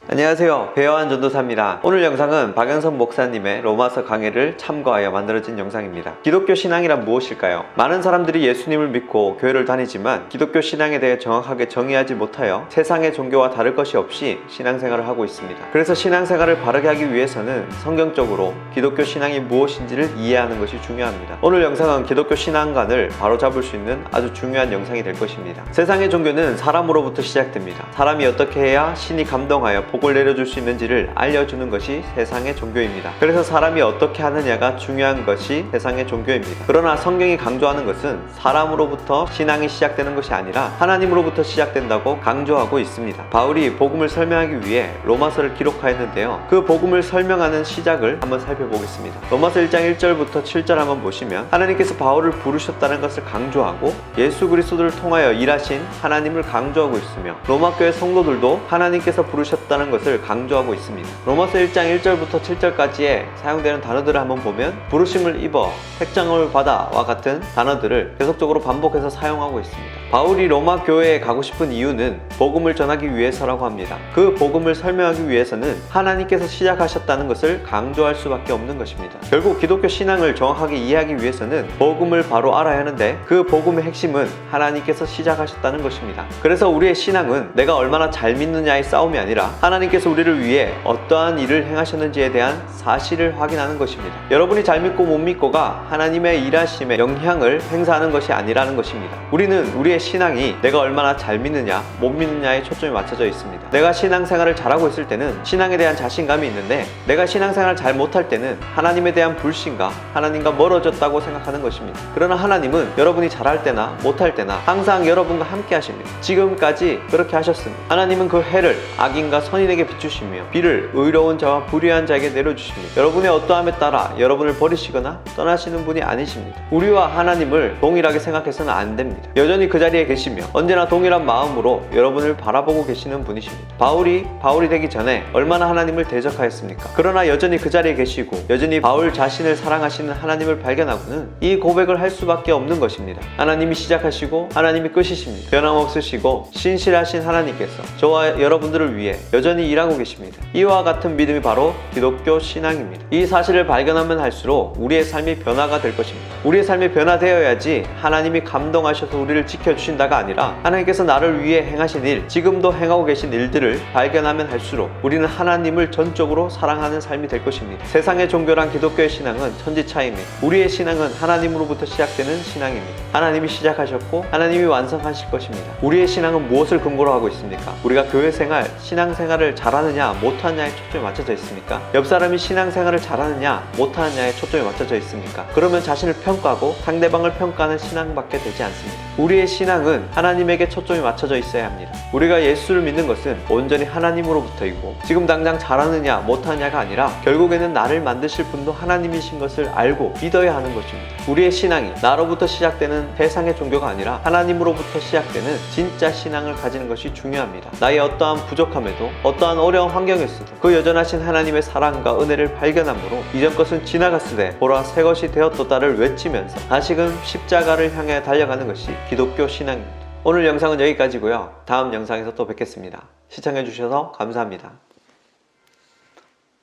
안녕하세요, 배어한 전도사입니다. 오늘 영상은 박영선 목사님의 로마서 강해를 참고하여 만들어진 영상입니다. 기독교 신앙이란 무엇일까요? 많은 사람들이 예수님을 믿고 교회를 다니지만 기독교 신앙에 대해 정확하게 정의하지 못하여 세상의 종교와 다를 것이 없이 신앙생활을 하고 있습니다. 그래서 신앙생활을 바르게 하기 위해서는 성경적으로 기독교 신앙이 무엇인지를 이해하는 것이 중요합니다. 오늘 영상은 기독교 신앙관을 바로잡을 수 있는 아주 중요한 영상이 될 것입니다. 세상의 종교는 사람으로부터 시작됩니다. 사람이 어떻게 해야 신이 감동하여 복을 내려줄 수 있는지를 알려주는 것이 세상의 종교입니다. 그래서 사람이 어떻게 하느냐가 중요한 것이 세상의 종교입니다. 그러나 성경이 강조하는 것은 사람으로부터 신앙이 시작되는 것이 아니라 하나님으로부터 시작된다고 강조하고 있습니다. 바울이 복음을 설명하기 위해 로마서를 기록하였는데요, 그 복음을 설명하는 시작을 한번 살펴보겠습니다. 로마서 1장 1절부터 7절 한번 보시면 하나님께서 바울을 부르셨다는 것을 강조하고 예수 그리스도를 통하여 일하신 하나님을 강조하고 있으며 로마교회 성도들도 하나님께서 부르셨다는 것을 강조하고 있습니다. 로마서 1장 1절부터 7절까지에 사용되는 단어들을 한번 보면 부르심을 입어, 택정을 받아와 같은 단어들을 계속적으로 반복해서 사용하고 있습니다. 바울이 로마 교회에 가고 싶은 이유는 복음을 전하기 위해서라고 합니다. 그 복음을 설명하기 위해서는 하나님께서 시작하셨다는 것을 강조할 수밖에 없는 것입니다. 결국 기독교 신앙을 정확하게 이해하기 위해서는 복음을 바로 알아야 하는데 그 복음의 핵심은 하나님께서 시작하셨다는 것입니다. 그래서 우리의 신앙은 내가 얼마나 잘 믿느냐의 싸움이 아니라 하나님께서 우리를 위해 어떠한 일을 행하셨는지에 대한 사실을 확인하는 것입니다. 여러분이 잘 믿고 못 믿고가 하나님의 일하심에 영향을 행사하는 것이 아니라는 것입니다. 우리는 우리의 신앙이 내가 얼마나 잘 믿느냐 못 믿느냐에 초점이 맞춰져 있습니다. 내가 신앙생활을 잘하고 있을 때는 신앙에 대한 자신감이 있는데, 내가 신앙생활을 잘 못할 때는 하나님에 대한 불신과 하나님과 멀어졌다고 생각하는 것입니다. 그러나 하나님은 여러분이 잘할 때나 못할 때나 항상 여러분과 함께 하십니다. 지금까지 그렇게 하셨습니다. 하나님은 그 해를 악인과 선인에게 비추시며 비를 의로운 자와 불의한 자에게 내려주십니다. 여러분의 어떠함에 따라 여러분을 버리시거나 떠나시는 분이 아니십니다. 우리와 하나님을 동일하게 생각해서는 안 됩니다. 여전히 그 자리에 계시며 언제나 동일한 마음으로 여러분을 바라보고 계시는 분이십니다. 바울이 되기 전에 얼마나 하나님을 대적하였습니까? 그러나 여전히 그 자리에 계시고 여전히 바울 자신을 사랑하시는 하나님을 발견하고는 이 고백을 할 수밖에 없는 것입니다. 하나님이 시작하시고 하나님이 끝이십니다. 변함없으시고 신실하신 하나님께서 저와 여러분들을 위해 여전히 일하고 계십니다. 이와 같은 믿음이 바로 기독교 신앙입니다. 이 사실을 발견하면 할수록 우리의 삶이 변화가 될 것입니다. 우리의 삶이 변화되어야지 하나님이 감동하셔서 우리를 지켜주신다가 아니라 하나님께서 나를 위해 행하신 일, 지금도 행하고 계신 일들을 발견하면 할수록 우리는 하나님을 전적으로 사랑하는 삶이 될 것입니다. 세상의 종교랑 기독교의 신앙은 천지차이입니다. 우리의 신앙은 하나님으로부터 시작되는 신앙입니다. 하나님이 시작하셨고 하나님이 완성하실 것입니다. 우리의 신앙은 무엇을 근거로 하고 있습니까? 우리가 교회생활, 신앙생활을 잘하느냐 못하느냐에 초점이 맞춰져 있습니까? 옆 사람이 신앙생활을 잘하느냐 못하느냐에 초점이 맞춰져 있습니까? 그러면 자신을 평가하고 상대방을 평가하는 신앙밖에 되지 않습니다. 우리의 신앙은 하나님에게 초점이 맞춰져 있어야 합니다. 우리가 예수를 믿는 것은 온전히 하나님으로부터이고 지금 당장 잘하느냐 못하느냐가 아니라 결국에는 나를 만드실 분도 하나님이신 것을 알고 믿어야 하는 것입니다. 우리의 신앙이 나로부터 시작되는 세상의 종교가 아니라 하나님으로부터 시작되는 진짜 신앙을 가지는 것이 중요합니다. 나의 어떠한 부족함에도 어떠한 어려운 환경에서도 그 여전하신 하나님의 사랑과 은혜를 발견함으로 이전 것은 지나갔으되 보라 새 것이 되었도다를 외치면서 다시금 십자가를 향해 달려가는 것이 기독교 신앙입니다. 오늘 영상은 여기까지고요. 다음 영상에서 또 뵙겠습니다. 시청해주셔서 감사합니다.